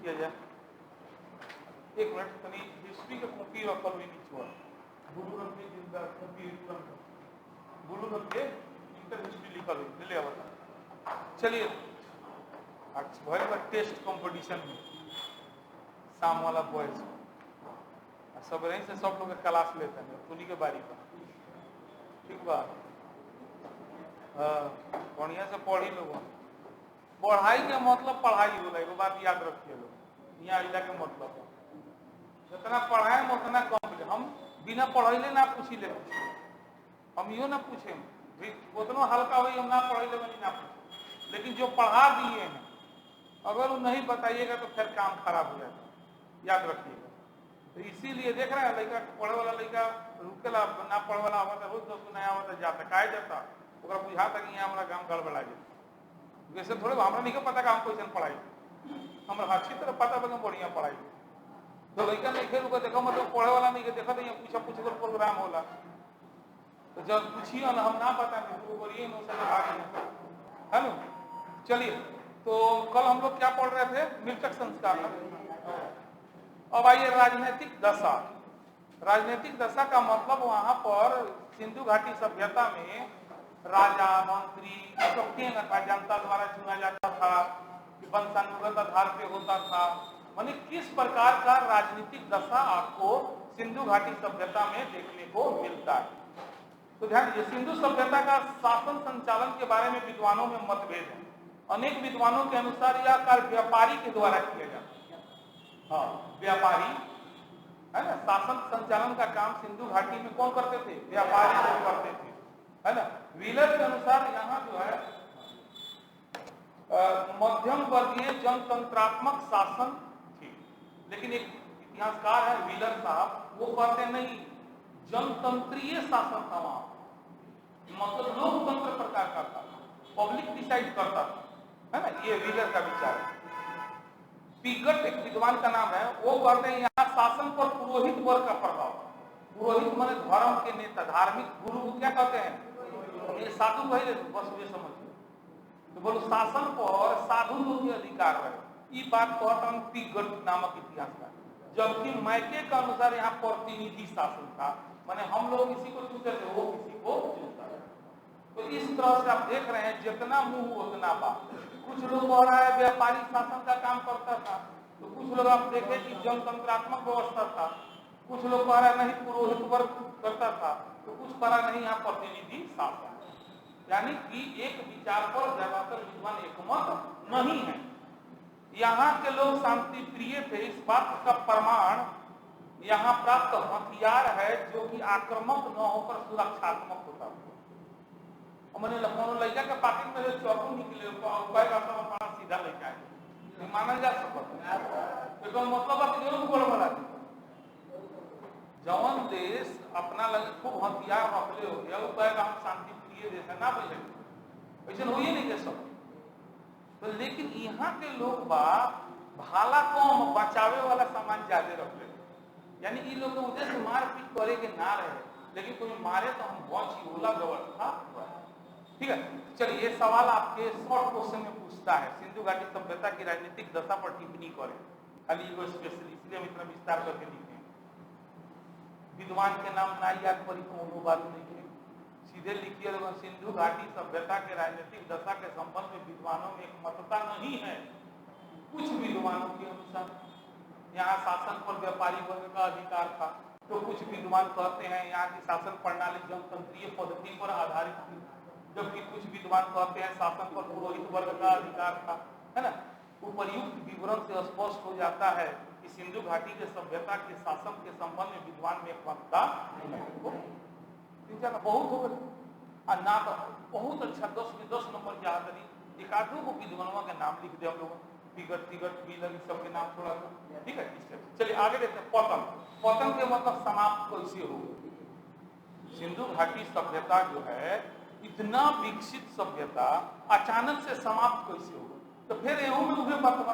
किया जाए। एक मिनट, तनी हिस्ट्री के कॉपी रखल हुई नीचे हुआ ब्लू रंग के जिंदा कॉपी ब्लू रंग के इंटर हिस्ट्री लिखल हुई ले बता। चलिए भैया टेस्ट कंपटीशन में शाम वाला बॉयज सब रही से सब लोग क्लास लेते हैं उन्हीं के बारी पर। ठीक बा, बढ़िया से पढ़ी लोग। पढ़ाई के मतलब पढ़ाई होला, एगो बात याद रखिए लोग, यहाँ अला के मतलब जितना पढ़ाए उतना कम। हम बिना पढ़ैले ना पूछी ले, हम यो ना पूछे उतना हल्का हुई हम ना पढ़ैले बनी ना पूछे, लेकिन जो पढ़ा दिए हैं अगर वो नहीं बताइएगा तो फिर काम खराब हो जाता है, याद रखिएगा। तो इसीलिए देख रहे हैं लड़का पढ़े वाला लड़का रुकेला ना पढ़े वाला होता रोज दोस्त नया होता जाता काहे जाता ओकरा बुझाता कि यहाँ हमारा काम गड़बड़ा जाए। वैसे थोड़े हमरा नहीं पता कि हम क्वेश्चन पढ़ाई, हमारा अच्छी तरह पता बना बढ़िया पढ़ाई। तो लड़का नहीं खेल देखो मतलब पढ़े वाला नहीं देखो तो पूछा पूछ कर प्रोग्राम होला, तो जब पूछिए ना हम ना पता नहीं तो बोलिए है ना। चलिए, तो कल हम लोग क्या पढ़ रहे थे, मृतक संस्कार। अब आइए राजनीतिक दशा। राजनीतिक दशा का मतलब वहां पर सिंधु घाटी सभ्यता में राजा मंत्री जनता द्वारा चुना जाता था कि वंशानुगत आधार पे होता था। माने किस प्रकार का राजनीतिक दशा आपको सिंधु घाटी सभ्यता में देखने को मिलता है। तो ध्यान दीजिए, सिंधु सभ्यता का शासन संचालन के बारे में विद्वानों में मतभेद है। अनेक विद्वानों के अनुसार यह कार्य व्यापारी के द्वारा किया जाता है। हाँ, व्यापारी है ना, शासन संचालन का काम सिंधु घाटी में कौन करते थे, व्यापारी लोग करते थे, है ना। व्हीलर के अनुसार यहाँ जो है मध्यम वर्गीय जनतंत्रात्मक शासन थी, लेकिन एक इतिहासकार है व्हीलर साहब, वो कहते नहीं जनतंत्रीय शासन था वहां, मतलब लोकतंत्र प्रकार का था, पब्लिक डिसाइड करता था, है ना। ये व्हीलर का विचार है। पिगट एक विद्वान का नाम है, वो कहते हैं यहाँ शासन पर पुरोहित वर्ग का प्रभाव। पुरोहित माने धर्म के नेता, धार्मिक गुरु को क्या कहते हैं, ये साधु भाई बस ये समझ। तो बोलो शासन पर साधु लोग के अधिकार है, ये बात कहता हूँ पिगट नामक इतिहासकार। जबकि मैके का अनुसार यहाँ प्रतिनिधि शासन था, माने हम लोग किसी को चुनते थे, वो किसी को चुनता है। तो इस तरह से आप देख रहे हैं जितना मुंह उतना बात। कुछ लोग कह रहा है व्यापारी शासन का काम करता था, तो कुछ लोग आप देखें कि जनतंत्रात्मक व्यवस्था था, कुछ लोग कह रहा नहीं पुरोहित वर्ग करता था, तो कुछ कह रहा नहीं यहाँ प्रतिनिधि शासन। यानी कि एक विचार पर ज्यादातर विद्वान एकमत नहीं है। यहाँ के लोग शांति प्रिय थे, इस बात का प्रमाण यहाँ प्राप्त हथियार है जो कि आक्रामक न होकर सुरक्षात्मक होता है। मैंने लड़का के पाकिट में चाकू निकले बड़ा सीधा लड़का है, माना जा सकता है, मतलब गड़बड़ा जवन देश अपना लगे खूब हथियार रखले हो गया, वो कहेगा हम शांति प्रिय देश है ना, बुझे ऐसा हो ही नहीं दे सकते। तो लेकिन यहाँ के लोग बा भाला कम बचावे वाला सामान ज्यादा रखले, यानी इन लोग के उद्देश्य मारपीट करे के ना रहे, लेकिन कोई मारे तो हम बची होला व्यवस्था। ठीक है, चलिए ये सवाल आपके शॉर्ट क्वेश्चन में पूछता है, सिंधु घाटी सभ्यता की राजनीतिक दशा पर टिप्पणी करें। खाली वो स्पेशल इसलिए हम इतना विस्तार करके लिखे हैं। विद्वान के नाम ना याद पड़ी कोनो बात नहीं है, सीधे लिखिए सिंधु घाटी सभ्यता के राजनीतिक दशा के संबंध में विद्वानों में एक मतता नहीं है। कुछ विद्वानों के अनुसार यहाँ शासन पर व्यापारी वर्ग का अधिकार था, तो कुछ विद्वान कहते हैं यहाँ की शासन प्रणाली जनतंत्रीय पद्धति पर आधारित थी, जबकि कुछ विद्वान कहते हैं शासन पर पुरोहित वर्ग का अधिकार था, है ना। उपर्युक्त विवरण से स्पष्ट हो जाता है कि सिंधु घाटी के सभ्यता के शासन के संबंध में विद्वान में एकमतता बहुत हो गए ना, तो बहुत अच्छा 10 में 10 नंबर जहाँ तरी एक आधों को विद्वानों के नाम लिख दे हम लोग, तिगट तिगट व्हीलर सबके नाम थोड़ा सा। ठीक है, चलिए आगे देखते हैं। पतन, पतन के मतलब समाप्त कैसे हो। सिंधु घाटी सभ्यता जो है इतना विकसित सभ्यता अचानक से समाप्त कैसे हो, तो फिर एहू में उहे बतवा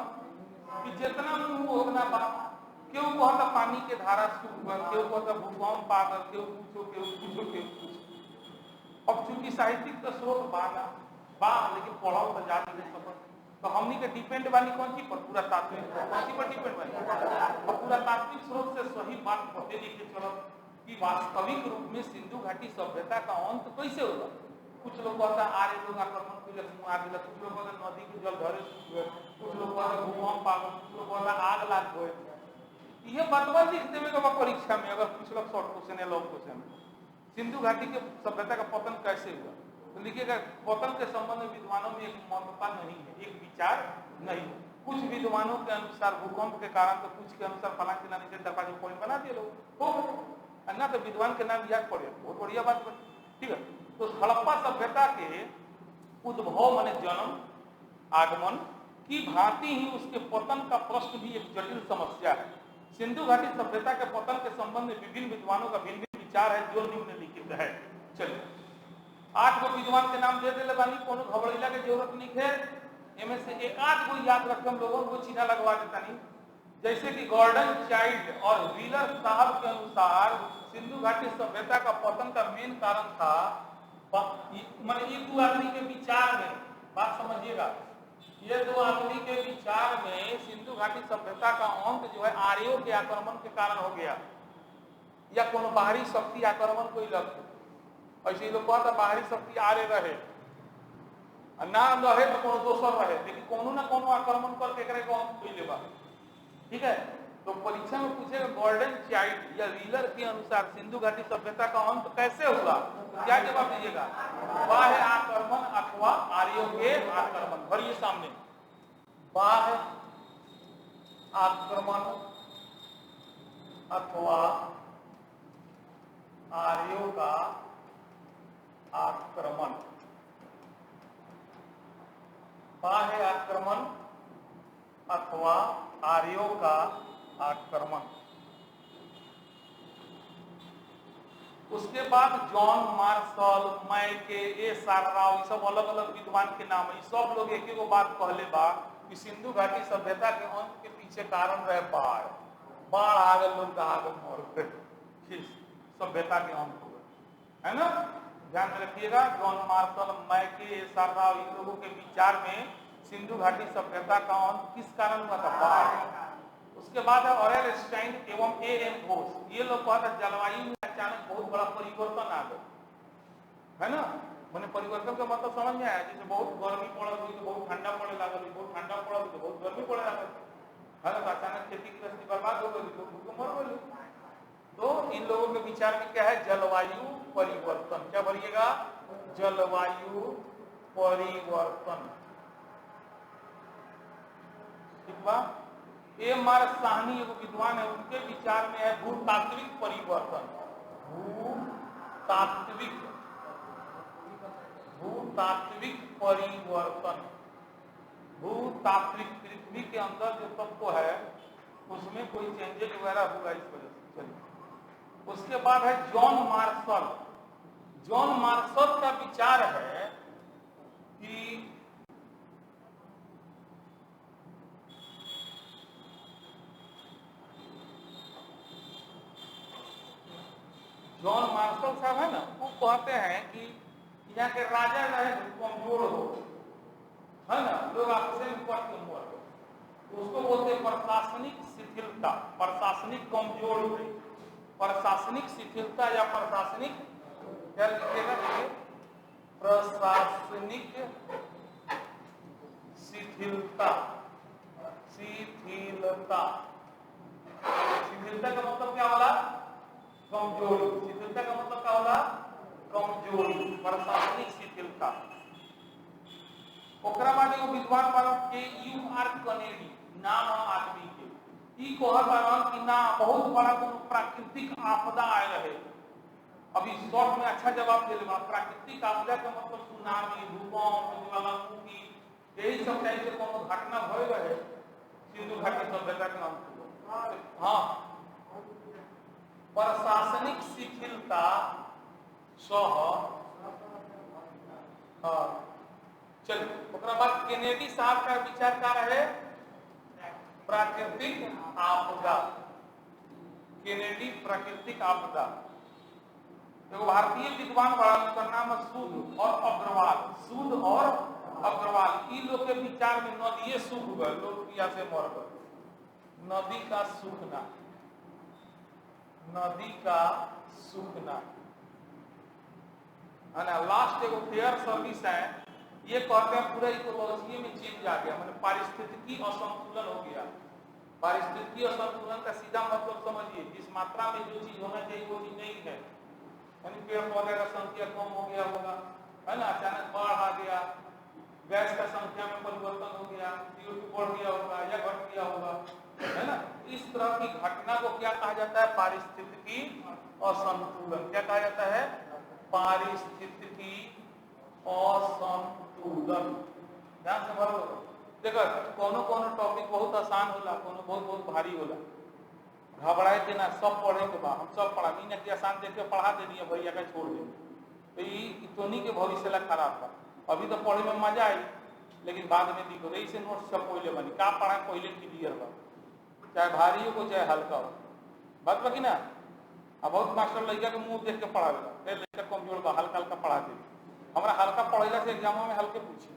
कि जितना मुंह उतना बात। क्यों कहता पानी के धारा सूख गए, क्यों कहता भूकंप आ गए, क्यों पूछो क्यों पूछो क्यों पूछो। अब चूंकि साहित्यिक का स्रोत बागा बा, लेकिन पढ़ाओ तो जान नहीं सकते, तो हमनी के डिपेंड बानी कौन सी पर? पूरा तात्विक पर। कौन सी पर डिपेंड बानी? और पूरा तात्विक स्रोत से सही बात पते लिखे चलो कि वास्तविक रूप में सिंधु घाटी सभ्यता का अंत कैसे होगा। कुछ लोग कहता है आर्य लोग आक्रमण के लिए आ गए, कुछ लोग कहता नदी के जल धरे सूख गए, कुछ लोग कहता भूकंप आ गए, कुछ लोग कहता आग लाग गए। ये बतवा लिख देवे के परीक्षा में अगर कुछ लोग शॉर्ट क्वेश्चन है लॉन्ग क्वेश्चन में सिंधु घाटी के सभ्यता का पतन कैसे हुआ, तो लिखिएगा पतन के संबंध में विद्वानों में एक मतता नहीं है, एक विचार नहीं है। कुछ विद्वानों के अनुसार भूकंप के कारण, तो कुछ के अनुसार फला किला नीचे दफा जो पॉइंट बना दिए लोग हो ना, तो विद्वान के नाम याद पड़े, बहुत बढ़िया बात बनी। ठीक है, तो हड़प्पा सभ्यता के उद्भव माने जन्म आगमन की भांति ही उसके पतन का प्रश्न भी एक जटिल समस्या है। सिंधु घाटी सभ्यता के पतन के संबंध में विभिन्न विद्वानों का भिन्न विचार है जो निम्नलिखित है। चलिए 8 गो विद्वान के नाम दे दिले बानी, कोनो घबराइला के जरूरत नहीं है। इनमें से एक आध को याद रखे हम लोगों को चिन्ह लगवा देता नहीं। जैसे कि गॉर्डन चाइल्ड और व्हीलर साहब के अनुसार सिंधु घाटी सभ्यता का पतन का मेन कारण था, मतलब ये 2 आदमी के विचार में, बात समझिएगा, ये 2 आदमी के विचार में सिंधु घाटी सभ्यता का अंत जो है आर्यों के आक्रमण के कारण हो गया, या कोनो बाहरी शक्ति आक्रमण कोई लग ऐसे लोग कहता बाहरी शक्ति आर्य रहे ना रहे तो कोनो दोसर रहे, लेकिन कोनो ना कोनो आक्रमण करके एकरे को अंत कोई लेबा। ठीक है, तो परीक्षा में पूछेगा गॉर्डन चाइल्ड या व्हीलर के अनुसार सिंधु घाटी सभ्यता का अंत कैसे हुआ, क्या जवाब दीजिएगा? बाह्य आक्रमण अथवा आर्यों के आक्रमण। भरिए सामने, बाह्य आक्रमण अथवा आर्यों का आक्रमण। बाह्य आक्रमण अथवा आर्यों का आक्रमण। उसके बाद जॉन मार्शल, मैके, ए सारराव, ये सब अलग अलग विद्वान के नाम है। सब लोग एक एगो बात कहले बा कि सिंधु घाटी सभ्यता के अंत के पीछे कारण रहे बाढ़। बाढ़ आ गए, लोग आ गए, मर गए, सभ्यता के अंत हो गए, है ना। ध्यान में रखिएगा, जॉन मार्शल, मैके, ए सारराव, इन लोगों के विचार में सिंधु घाटी सभ्यता का अंत किस कारण हुआ था? बाढ़। उसके बाद ऑरेल स्टाइन एवं ए एन घोष, ये लोग कहते हैं जलवायु में अचानक बहुत बड़ा परिवर्तन आ गया, है ना। मैंने परिवर्तन का मतलब समझ में आया, जैसे बहुत गर्मी पड़ गई तो बहुत ठंडा पड़े लगा, बहुत ठंडा पड़ा तो बहुत गर्मी पड़े लगा, है ना। तो अचानक खेती की गृहस्थी बर्बाद हो गई, लोग भूख मर गए। तो इन लोगों के विचार में क्या है? जलवायु परिवर्तन। क्या बोलिएगा? जलवायु परिवर्तन। ठीक बा। एम आर साहनी एक विद्वान है, उनके विचार में है भूतात्विक परिवर्तन। भूतात्विक परिवर्तन। भूतात्विक, पृथ्वी के अंदर जो तत्व है उसमें कोई चेंजेस वगैरह होगा इस वजह से। चलिए, उसके बाद है जॉन मार्शल। जॉन मार्शल का विचार है कि जॉन मार्शल साहब है ना, वो कहते हैं कि यहाँ के राजा रहे कमजोर हो, है ना, लोग आपसे ऊपर कमजोर हो, तो उसको बोलते हैं प्रशासनिक शिथिलता, प्रशासनिक कमजोरी, प्रशासनिक शिथिलता या प्रशासनिक, क्या लिखिएगा? प्रशासनिक शिथिलता। शिथिलता, शिथिलता का मतलब क्या होला? कमजोरी। शिथिलता का मतलब क्या होला? कमजोरी, प्रशासनिक शिथिलता। ओकरा बाद एगो विद्वान बारन के यू आर कनेडी नाम आदमी के, ई कहत बारन कि ना बहुत बड़ा कोनो प्राकृतिक आपदा आए रहे। अभी शॉर्ट में अच्छा जवाब दे लेबा। प्राकृतिक आपदा का मतलब सुनामी, भूकंप, ज्वालामुखी, यही सब टाइप के कोनो घटना भय रहे सिंधु घाटी सभ्यता के अंत। हाँ, प्रशासनिक शिथिलता सह। हाँ, चलिए, ओकरा बाद केनेडी साहब का विचार का रहे? प्राकृतिक आपदा। केनेडी प्राकृतिक आपदा। देखो भारतीय विद्वान बड़ा, उनका नाम है सूद और अग्रवाल। सूद और अग्रवाल ई लोग के विचार में नदिये सूख गए, लोग पिया से मर गए। नदी का सूखना, नदी का सूखना है ना। लास्ट एगो फेयर सर्विस है, ये कहते हैं पूरे इकोलॉजी में चेंज आ गया, मतलब पारिस्थितिकी असंतुलन हो गया। पारिस्थितिकी असंतुलन का सीधा मतलब समझिए, जिस मात्रा में जो चीज होना चाहिए वो चीज नहीं है, यानी पेड़ पौधे का संख्या कम हो गया होगा, है ना, अचानक बाढ़ आ गया, गैस का संख्या में परिवर्तन हो गया, CO2 बढ़ गया होगा या घट गया होगा, है ना। इस तरह की घटना को क्या कहा जाता है? पारिस्थितिकी असंतुलन। क्या कहा जाता है? पारिस्थितिकी असंतुलन। ध्यान से भरो। देखो कोनो कोनो टॉपिक बहुत आसान होला, कोनो बहुत बहुत भारी होला। घबराए थे ना, सब पढ़े के बाद हम सब पढ़ा नहीं कि आसान देख के पढ़ा देनी है भैया का छोड़ दे, तो ये तोनी के भविष्य ला खराब था। अभी तो पढ़े में मजा आई, लेकिन बाद में दिक्कत है। इसे नोट सब पहले बनी का पढ़ा पहले क्लियर बा, चाहे भारी हो चाहे हल्का हो, बात बाकी ना। अब बहुत मास्टर लड़का के मुंह देख के पढ़ावेला, फिर लड़का कमजोर बा, हल्का हल्का पढ़ा दे। हमारा हल्का पढ़ेला से एग्जामों में हल्के पूछी,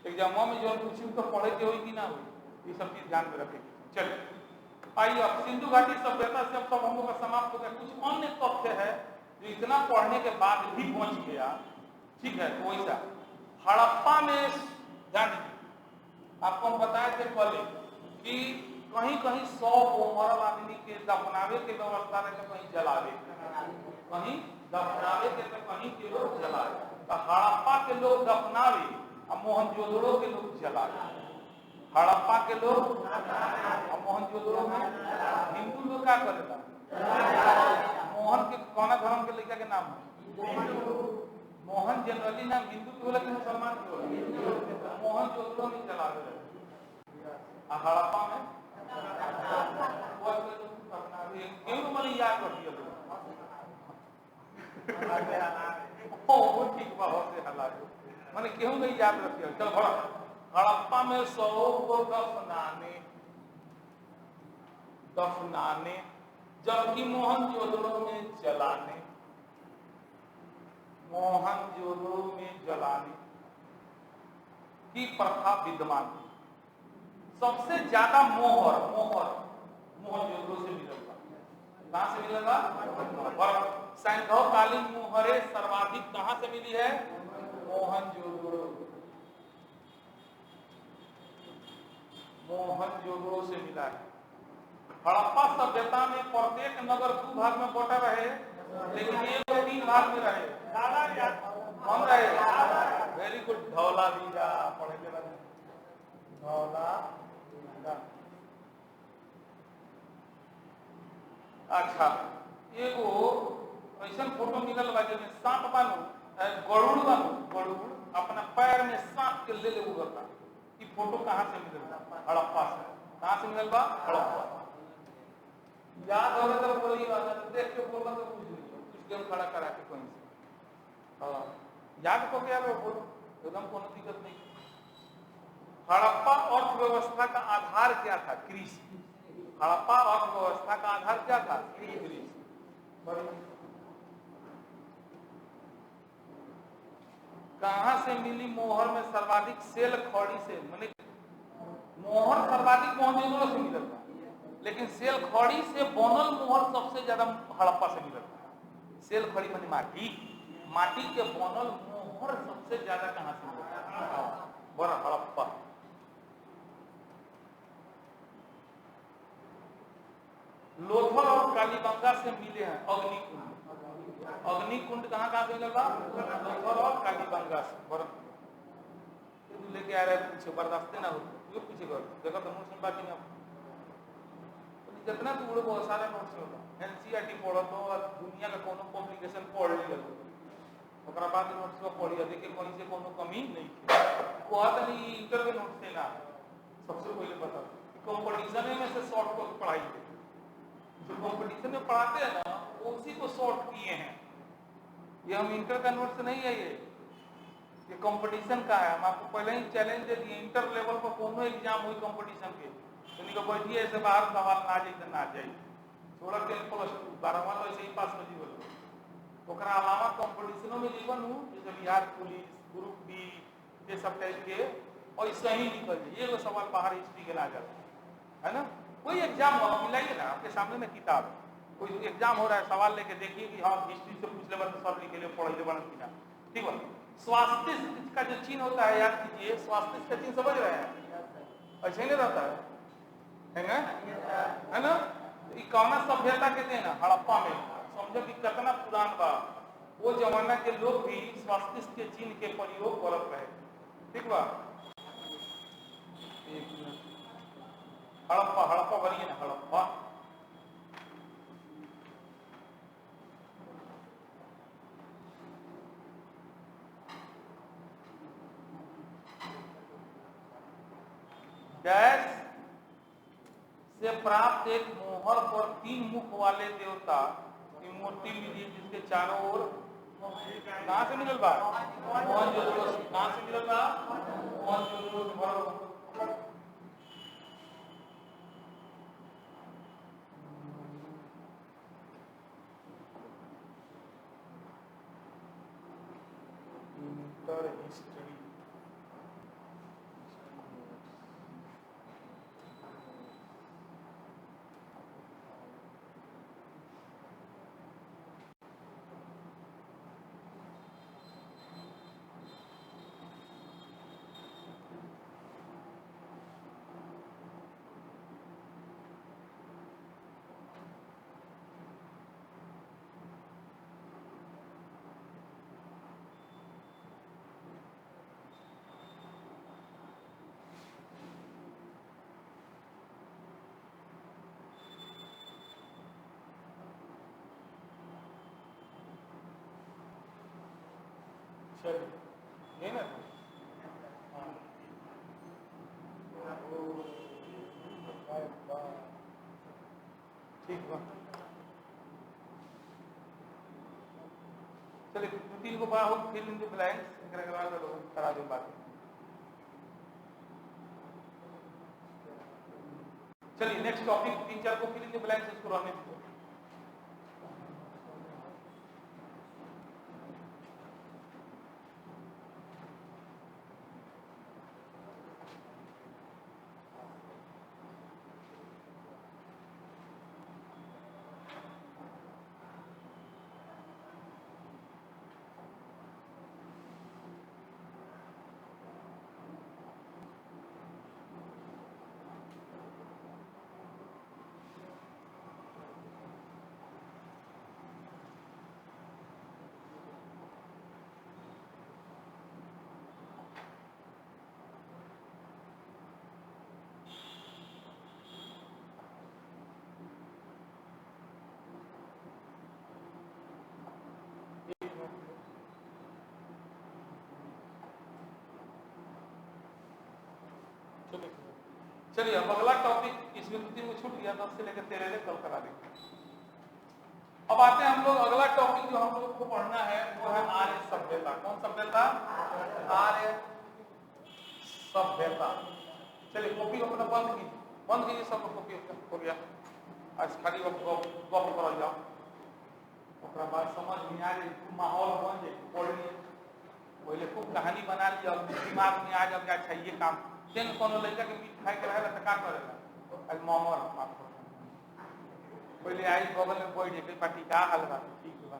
एग्जामों में जो पूछी तो पढ़े के होई कि ना होई, ये सब चीज ध्यान में रखें। चलिए आइए, अब सिंधु घाटी सभ्यता से अब सब हम लोग का समाप्त हो गया। कुछ अन्य तथ्य है जो इतना पढ़ने के बाद भी पहुंच गया, ठीक है। तो वैसा हड़प्पा में ध्यान दीजिए, आपको हम बताए थे कल कि कहीं कहीं 100 मरल आदमी के दफनावे के व्यवस्था रहे, तो कहीं जलावे, कहीं दफनावे के तो कहीं के लोग जलावे। तो हड़प्पा के लोग दफनावे और मोहनजोदड़ो के लोग जलावे। हड़प्पा के लोग और मोहनजोदड़ो में हिंदू लोग क्या करेगा? मोहन के कौन धर्म के लड़का के नाम है? मोहन जनरली नाम हिंदू के होला कि मुसलमान के होला? मोहनजोदड़ो में जलावे रहे, हड़प्पा में क्यों मैंने याद कर दिया वो ठीक बहुत से हला मैंने क्यों नहीं याद रखिए। चल बड़ा हड़प्पा में 100 को दफनाने जबकि मोहनजोदड़ो में जलाने, मोहनजोदड़ो में जलाने की प्रथा विद्यमान थी। सबसे ज्यादा मोहर मोहनजोदड़ो से मिलेगा। कहां से मिलेगा? और सैंधवकालीन मोहरे सर्वाधिक कहां से मिली है? मोहनजोदड़ो, मोहनजोदड़ो से मिला है। हड़प्पा सभ्यता में प्रत्येक नगर 2 भाग में बटा रहे, लेकिन ये 3 भाग में रहे। कौन रहे? वेरी गुड, धौला वीरा पढ़े के बाद धौला वीरा। अच्छा, एगो ऐसा फोटो मिलल बा जिसमें सांप बानू, गरुड़ बानू, गरुड़ अपना पैर में सांप के ले ले उड़ता। ये फोटो कहां से मिलल बा? हड़प्पा से। कहां से मिलल बा? हड़प्पा। याद हो रहा तो बोलिए, तो देख के बोलना तो कुछ गेम खड़ा करा के कहीं से। याद को क्या बोल, एकदम कोनो दिक्कत नहीं। हड़प्पा अर्थव्यवस्था का आधार क्या था? कृषि। हड़प्पा अर्थव्यवस्था का आधार क्या था? कृषि। कहां से मिली मोहर में सर्वाधिक सेल खड़ी से? मैंने मोहर सर्वाधिक मोहनजोदड़ो से मिलल था, लेकिन सेल खड़ी से बनल मोहर सबसे ज्यादा हड़प्पा से मिलल था। सेल खड़ी माने माटी, माटी के बनल मोहर सबसे ज्यादा कहां से मिलल? बड़ा हड़प्पा। लोथल और कालीबंगा से मिले हैं अग्निकुंड। अग्निकुंड कहां से मिलल बा? लोथल और कालीबंगा से। बड़ा लेके आ रहे पीछे, बर्दाश्त ना हो ये पीछे कर देखो तो नोट्स बाकी ना जितना तू बहुत सारे नोट्स होगा। एनसीईआरटी पढ़ो तो दुनिया का कोनो पब्लिकेशन पढ़ ली, ओकरा बाद नोट्स को पढ़िए, देखिए कहीं से कोनो कमी नहीं है। कहत नहीं इंटर के नोट्स से ना, सबसे पहले बता कंपटीशन में से शॉर्ट को पढ़ाई है। जो कंपटीशन में पढ़ाते हैं ना उसी को शॉर्ट किए हैं। ये हम इंटर का नोट्स नहीं है, ये कंपटीशन का है। हम आपको पहले ही चैलेंज दे दिए, इंटर लेवल पर कोनो एग्जाम हुई कंपटीशन के तो बैठिए ऐसे बाहर सवाल ना जाए तो ना जाए, थोड़ा 10 प्लस 2 12वां तो ऐसे ही पास में जीवन। ओकरा अलावा कंपटीशनों में जीवन हूँ, जैसे बिहार पुलिस, ग्रुप बी, ये सब टाइप के और सही निकल जाए, ये सवाल बाहर हिस्ट्री के ना जाता है ना। कोई एग्जाम हो मिलाइए ना, आपके सामने में किताब, कोई एग्जाम हो रहा है, सवाल लेके देखिए कि हाँ हिस्ट्री से पूछ ले सर लिखे लिए पढ़ ले बना कि ना, ठीक है। स्वास्थ्य का जो चिन्ह होता है याद कीजिए, स्वास्थ्य का चिन्ह समझ रहे हैं, ऐसे ही नहीं रहता है ना। कौना सभ्यता के देना हड़प्पा में, समझो कि कितना पुरान बा, वो जमाना के लोग भी स्वास्थ्य के चिन्ह के प्रयोग करत रहे, ठीक बा। हड़प्पा हड़प्पा बनिए ना, हड़प्पा डैश से प्राप्त एक मोहर पर 3 मुख वाले देवता की मूर्ति मिली, जिसके चारों ओर कहां से मिलल बा, कहां से मिलल बा, हिस्ट्री ये ना ठीक बा। चलिए 2-3 को बार हो फिल इन द ब्लैंक्स, एकरा के बाद करा दो बात। चलिए नेक्स्ट टॉपिक 3-4 को फिल इन द ब्लैंक्स, इसको रहने दीजिए। चलिए अब अगला टॉपिक, इसमें 2-3 में छूट गया, 10 से लेकर 13 कल करा देंगे। अब आते हैं हम लोग अगला टॉपिक जो हम लोग को पढ़ना है वो है आर्य सभ्यता। कौन सभ्यता? आर्य सभ्यता। चलिए कॉपी अपना बंद कीजिए, सब कॉपी हो गया, आज खाली गप कर जाओ, ओकरा बाद समझ में आ जाए, माहौल बन जाए, पढ़िए पहले खूब कहानी बना लिया, दिमाग में आ जाए अच्छा ये काम तेन कोनो लड़का के मीट खाए के रहेला त का करेला, आज मोमर माफ पहले आई बगल में बैठ के पार्टी का हाल बा, ठीक बा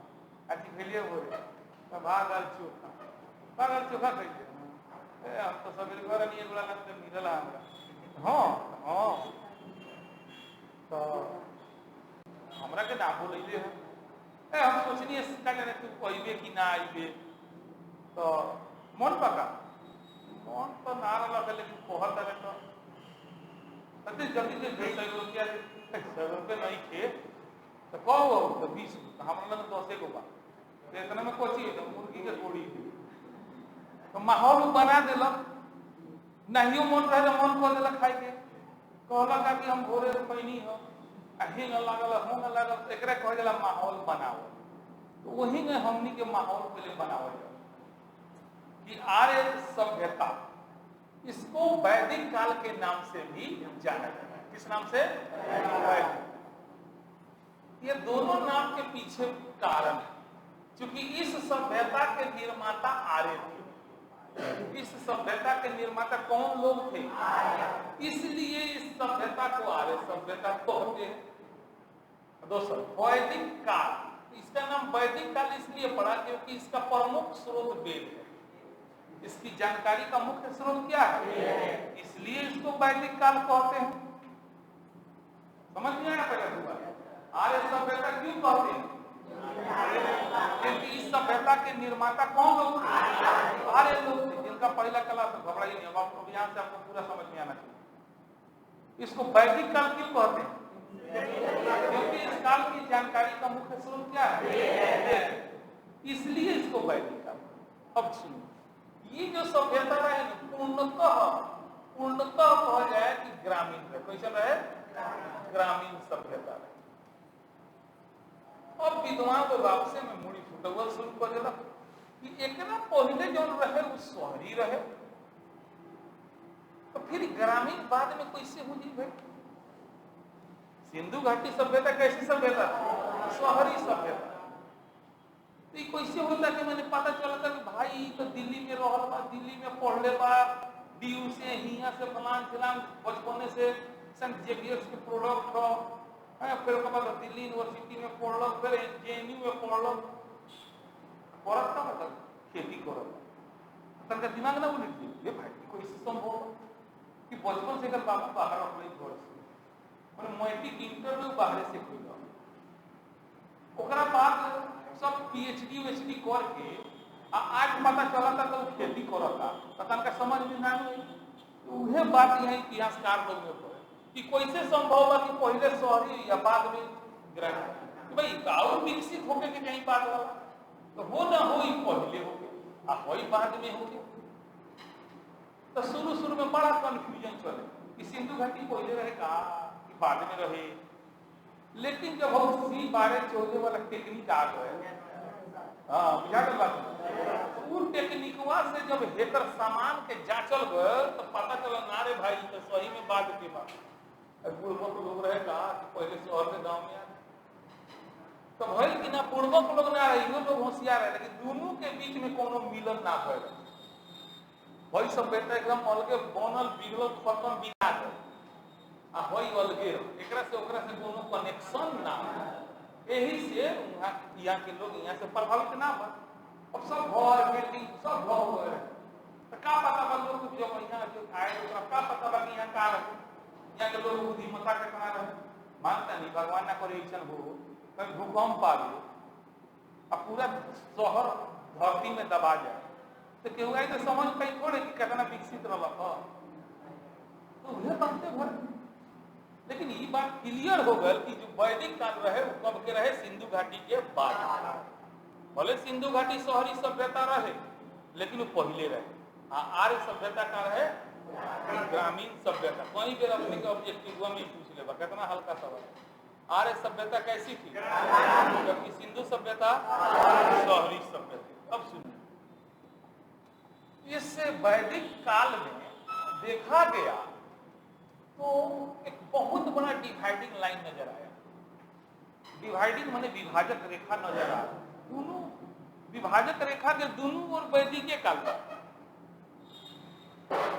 अच्छी खेलिए बोले तो भागल चोखा कहिए ए हम तो सब घर नहीं एगोला ना तो मिलला हमरा। हां तो हमरा के ना बोलैले है ए हम सोचनी का जाने तू कहबे कि ना आइबे, तो मन पका मन तो ना रहा, लेकिन कहत है तो अति जल्दी से 100 रुपया 100 रुपये नहीं थे तो कहो तो 20 हमारा लगे 10 को बा तो इतना में कोची तो मुर्गी के थोड़ी तो माहौल बना दिलक, नहीं मन रहे तो मन कर दिलक खाए के, कहलक कि हम भोरे पैनी हो हिंग लागल होंग लागल, एक कह दिला माहौल बनाओ, तो वही में हमनी के माहौल पहले बनाओ कि आर्य सभ्यता, इसको वैदिक काल के नाम से भी जाना जाता है। किस नाम से? वैदिक। ये दोनों नाम के पीछे कारण है, क्योंकि इस सभ्यता के निर्माता आर्य थे। इस सभ्यता के निर्माता कौन लोग थे? इसलिए इस सभ्यता को आर्य सभ्यता कहते हैं। दोस्तों, वैदिक काल, इसका नाम वैदिक काल इसलिए पड़ा क्योंकि इसका प्रमुख स्रोत वेद है। इसकी जानकारी का मुख्य स्रोत क्या है? इसलिए इसको वैदिक काल कहते हैं। समझ में आया? पहले आर्य सभ्यता क्यों कहते हैं? क्योंकि इस सभ्यता के निर्माता कौन लोग थे? आर्य लोग थे, जिनका पहला कला से घबराइए नहीं। अब यहाँ से आपको पूरा समझ में आना चाहिए। इसको वैदिक काल क्यों कहते हैं? क्योंकि इस काल की जानकारी का मुख्य स्रोत क्या है? इसलिए इसको वैदिक काल। अब सुनो, ये जो सभ्यता है पूर्णतः कहा जाए कि ग्रामीण है। कैसे रहे? ग्रामीण सभ्यता है। अब विद्वान तो आपसे में मुड़ी फुटवल शुरू कर देला कि एकरा पहले जो रहे वो शहरी रहे, तो फिर ग्रामीण बाद में कैसे हो जी भाई? सिंधु घाटी सभ्यता कैसी सभ्यता? शहरी सभ्यता। तो ये कैसे होता कि मैंने पता चला था कि भाई तो दिल्ली में रहल बा, दिल्ली में पढ़ले बा, डीयू से हिया से फलान फिलान बचपने से सेंट जेवियर्स के प्रोडक्ट हो, फिर ओकर बाद दिल्ली यूनिवर्सिटी में पढ़ल, फिर जेएनयू में पढ़ल, करत का मतलब खेती करत। तनका दिमाग ना उलट गई, ये भाई कैसे संभव कि बचपन से अगर बाबू बाहर अपने घर से मैंने मैट्रिक इंटर में बाहर से खुल ओकरा बाद सब पीएचडी वेचडी करके आज पता चला था तो खेती करता तो तनका समझ में ना आई। उहे बात यहाँ इतिहासकार लोग में पड़े कि कैसे संभव बा कि पहले शहरी या बाद में ग्रामीण, कि भाई और विकसित होके के कहीं बात वाला तो हो ना हो पहले हो गए आ हो बाद में हो गए। तो शुरू में बड़ा कंफ्यूजन चले कि सिंधु घाटी पहले रहे का कि बाद में रहे। लेकिन जब हम C1214 वाला टेक्निक आ गए, हाँ बुझा गल बात, उस टेक्निकवा से जब हेकर सामान के जांचल गए तो पता चला ना रे भाई तो सही में बाद के बात पूर्वक लोग रहे का कि पहले शहर के गांव में तो भइल कि ना पूर्वक लोग ना रहे, लोग होशियार है, लेकिन दोनों के बीच में कोनो मिलन ना भइल। वही सब बेटा एकदम अलगे बनल बिगड़ल खत्म बिना गए आ होई अलगे एकरा से ओकरा से कोनो कनेक्शन ना। यही से यहाँ के लोग यहाँ से प्रभावित ना बा। अब सब घर बिल्डिंग सब हो गए तो का पता बा लोग जो यहाँ जो आए ओकरा का पता बा कि यहाँ का रहे, यहाँ के लोग बुद्धिमत्ता के कना रहे। मानता नहीं भगवान ना करे ऐसा हो कभी भूकंप आ गए अब पूरा शहर धरती में दबा जाए तो केहू आई तो समझ पाई थोड़े कि कितना विकसित रहा तो उन्हें बनते भर। लेकिन ये बात क्लियर हो गई कि जो वैदिक काल रहे वो कब के रहे? सिंधु घाटी के बाद। भले सिंधु घाटी शहरी सभ्यता रहे लेकिन वो पहले रहे। आर्य सभ्यता का रहे ग्रामीण सभ्यता। कहीं भी अपने के ऑब्जेक्टिव में पूछ ले कितना हल्का सवाल। आर्य सभ्यता कैसी थी? जबकि सिंधु सभ्यता शहरी सभ्यता। अब सुनिए, इससे वैदिक काल में देखा गया तो एक बहुत बड़ा डिवाइडिंग लाइन नजर आया। डिवाइडिंग माने विभाजक रेखा नजर आया। दोनों विभाजक रेखा के दोनों ओर वैदिक काल था,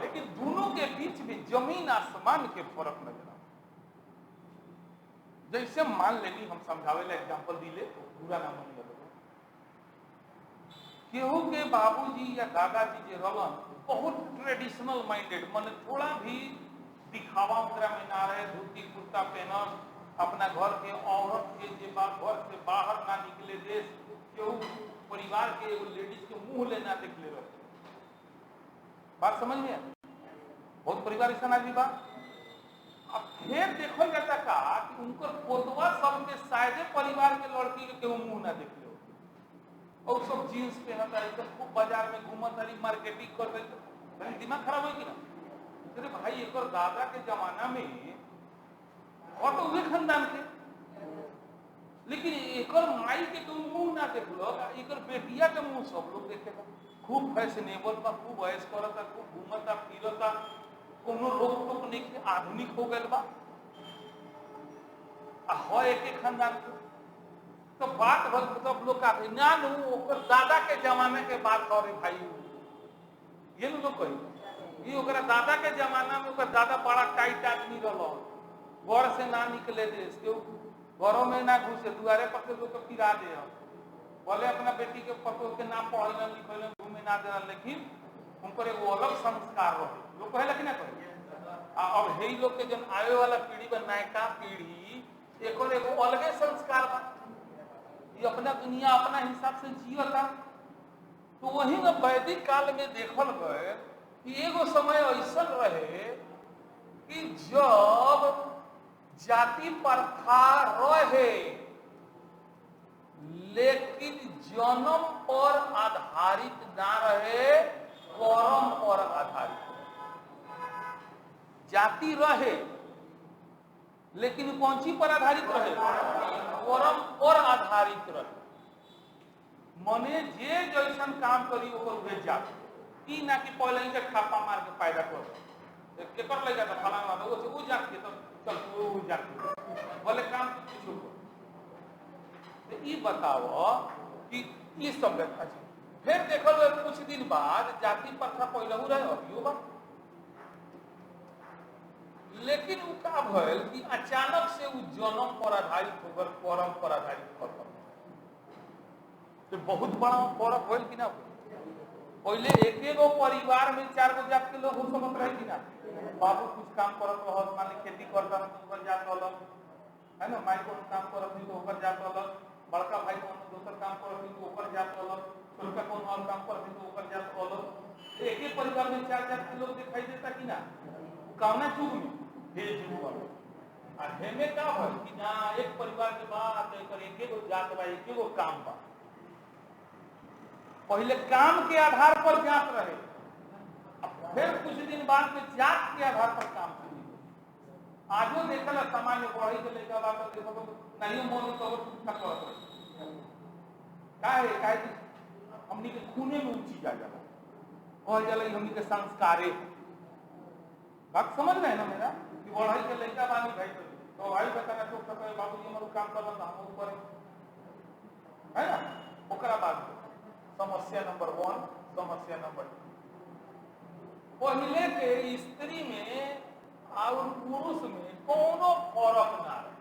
लेकिन दोनों के बीच में जमीन आसमान के फर्क नजर आया। जैसे मान लेनी हम समझावे ला एग्जांपल दिले तो पूरा ना मान लगे। केहू के बाबूजी या दादाजी जे रहलन बहुत ट्रेडिशनल माइंडेड, माने थोड़ा भी दिखावा उतरा में ना रहे, धोती कुर्ता पहनल, अपना घर के औरत के जे घर से बाहर ना निकले देश, केहू परिवार के एगो लेडीज के मुंह ले ना देखले रहे। बात समझ में? बहुत परिवार ऐसा ना भी बा। अब फिर देखो जाता का कि उनकर पोतवा सबके शायदे परिवार के लड़की के केहू मुंह ना देखले और सब जीन्स पहनता है, खूब बाजार में घूमत रही, मार्केटिंग कर रही, दिमाग खराब हो कि ना? अरे भाई एक दादा के जमाना में और तो हुए खानदान के, लेकिन एक माई के तुम मुंह ना देख लो, एक बेटिया के मुंह सब लोग देखेगा। खूब फैशनेबल बा, खूब ऐश करता, खूब घूमता फिरता, कोनो लोग तो नहीं आधुनिक हो गए बा हो एक खानदान के। तो बात भर सब लोग का ना ओकर दादा के जमाने के बात हो रही भाई ये लोग कही ये ओकरा दादा के जमाना में ओकर दादा बड़ा टाइट आदमी रहो, घर से ना निकले दे, घरों में ना घुसे, दुआरे पर से लोग फिरा दे, बोले अपना बेटी के पतो के नाम पढ़ल लिखल घूमे ना देना, लेकिन उनको एगो अलग संस्कार रहे लोग कहे ना कहे। अब हे लोग के जब आवे वाला पीढ़ी बा नयका पीढ़ी एक एगो अलगे संस्कार बा, ये अपना दुनिया अपना हिसाब से जियता। तो वही न वैदिक काल में देखल गए कि एगो समय ऐसा रहे कि जब जाति प्रथा रहे लेकिन जन्म पर आधारित ना रहे, कर्म पर आधारित। जाति रहे लेकिन कौन सी पर आधारित रहे, कर्म पर आधारित रहे। मने जे जैसन काम करी ओकर उहे जाति, ई ना कि पहले ही छापा मार के पैदा कर के कर ले जाता फलाना वो जात के तो चल वो जात बोले काम कुछ हो। तो ई बताओ कि ई सब अच्छा फिर देखो कुछ दिन बाद जाति प्रथा पहले रहे अभियो बा, लेकिन वो का भइल कि अचानक से वो जन्म पर आधारित होकर कर्म पर आधारित खत्म। तो बहुत बड़ा फर्क होल कि ना। पहले एक एगो परिवार में 4 गो जात के लोग हो सकत रहे कि ना, बाबू कुछ काम करत रहत, मान ली खेती करता तो ऊपर जात अलग है ना, माई को काम करत नहीं तो ऊपर जात अलग, बड़का भाई को दूसर काम करत नहीं तो ऊपर जात अलग, छोटका कौन और काम करत नहीं तो ऊपर जात अलग। एक ही परिवार में 4 जात के लोग दिखाई देता कि ना, कावना चुग में हे जुग और हेमे का हो कि ना एक परिवार के बाद एक एगो जात बा, एक एगो काम बा। पहले काम के आधार पर जात रहे, फिर कुछ दिन बाद में जात के आधार पर काम शुरू हो। आजो देखल सामान्य पढ़ाई के लेकर बात देखो नहीं मन तो काहे हमनी के खूने में ऊंची जा जाला और जाला हमनी के संस्कारे बात समझ रहे हैं ना मेरा कि पढ़ाई के लेकर बानी भाई तो भाई बताना तो बाबू जी हमारे काम कर हम ऊपर है ना। ओकरा बाद समस्या नंबर 1, समस्या नंबर 2, पहले के स्त्री में और पुरुष में कोनो फर्क ना रहे,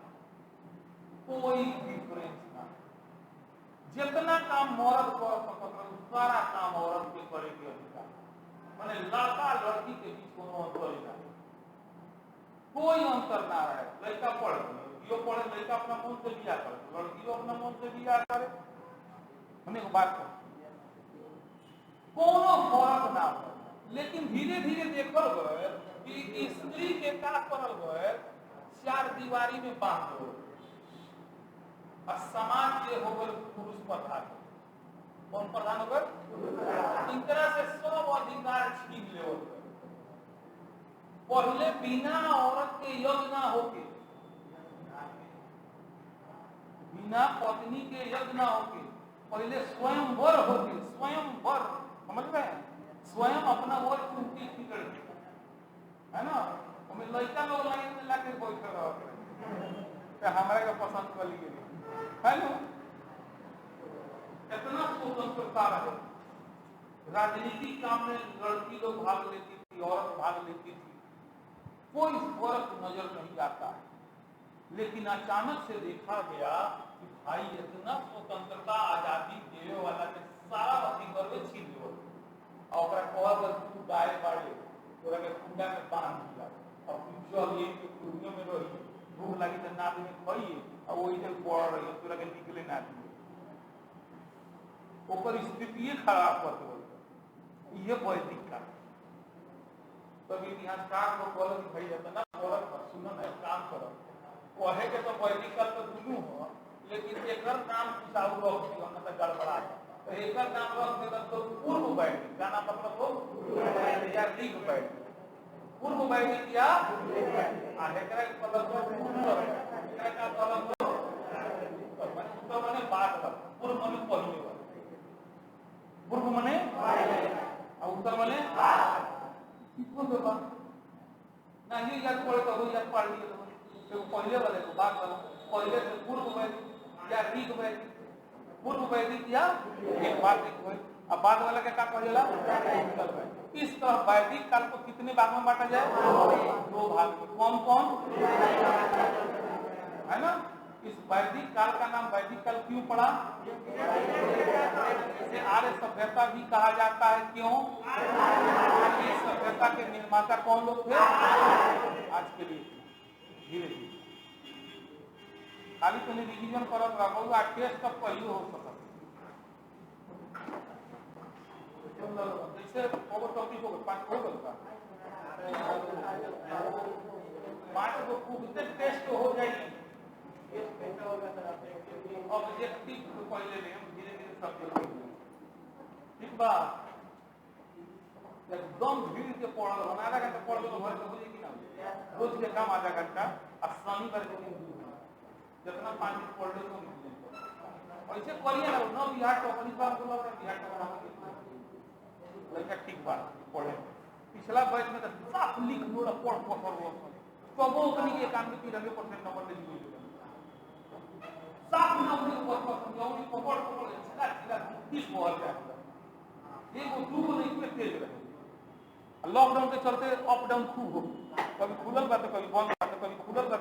कोई डिफरेंस ना। जितना काम मर्द कर सकता है सारा काम औरत के करे के अधिकार, माने लड़का लड़की के बीच कोनो अंतर ना, कोई अंतर ना रहे। लड़का पढ़े लड़कियों पढ़े, लड़का अपना मन से बिया करे, लड़कियों अपना मन से बिया करे। हमने को बात कर कोनो फर्क ना हो, लेकिन धीरे धीरे देखल गए कि स्त्री के का करल गए 4 दीवारी में बांध दो और समाज के हो गए पुरुष प्रधान। कौन प्रधान हो गए? इन तरह से सब अधिकार छीन ले। पहले बिना औरत के यज्ञ ना होके, बिना पत्नी के यज्ञ ना होके, पहले स्वयंवर होके, स्वयंवर समझ रहे हैं, स्वयं अपना वर चुनती थी लड़की है ना। हमें लड़का लोग लाइन में लाके बैठे रहो हमारे का पसंद कर लिए है ना। इतना स्वतंत्रता रहे, राजनीतिक काम में लड़की लोग भाग लेती थी, औरत भाग लेती थी, कोई फर्क नजर नहीं आता है। लेकिन अचानक से देखा गया कि भाई इतना स्वतंत्रता आजादी देने वाला के सारा अधिकार में छीन लो और तू गाय बाड़े तोरा के कुंडा में बांध दिया और तू चल ये कुंडे में रही, भूख लगी तो नाद में खाइए और वो इधर पड़ रही है, तोरा के निकले ना दिए। ऊपर स्थिति खराब कर दो, ये वैदिक का तब इतिहासकार लोग बोले कि भाई इतना औरत पर सुनो ना काम करो, कहे के तो वैदिक का तो दुनू हो, लेकिन एक नाम कुछ और मतलब गड़बड़ा तो एक नाम रख देगा तो पूर्व वैदिक का नाम मतलब हो या ऋग वैदिक, पूर्व वैदिक या एकरा के मतलब पूर्व, एकरा का मतलब तो माने बात कर, पूर्व माने पहले वाला, पूर्व माने और उत्तर माने कितना तो बात नहीं याद पड़े तो हो याद पढ़ लिए तो पहले वाले को बात करो, पहले से पूर्व वैदिक या ऋग वैदिक, पूर्व वैदिक या एक बात एक हुई। अब बाद वाला के का कहेला उत्तर वैदिक। इस तरह वैदिक काल को कितने भाग में बांटा जाए? 2 भाग में। कौन कौन है ना? इस वैदिक काल का नाम वैदिक काल क्यों पड़ा? इसे आर्य सभ्यता भी कहा जाता है। क्यों? इस सभ्यता के निर्माता कौन लोग थे? आज के लिए धीरे धीरे खाली तो रिविजन करत रहो, टेस्ट तक पहले हो सकता जैसे ओवर टॉपिक हो गया 5 हो गया 5 को खुद टेस्ट हो जाएगी। ऑब्जेक्टिव को पहले ले हम धीरे धीरे सब ठीक बा। एकदम भीड़ के पढ़ल हो आधा घंटा पढ़ लो घर से बोलिए कि ना रोज के काम आधा घंटा अब शनिवार के दिन जितना 5 दिन पढ़ लो तो ऐसे करिए ना। न बिहार तो अपनी बात बोला बिहार तो लड़का ठीक बात पढ़े पिछला बैच में तो साफ लिख लो पढ़ पढ़ सबो कनी के काम में 93% नंबर ले ली साफ नंबर पढ़ समझाऊंगी पकड़ पकड़ सीधा सीधा 30 बोल जाए एक वो दू नहीं पे तेज रहे। लॉकडाउन के चलते अप डाउन खूब हो, कभी खुलल बा तो कभी बंद बा तो कभी खुलल बा।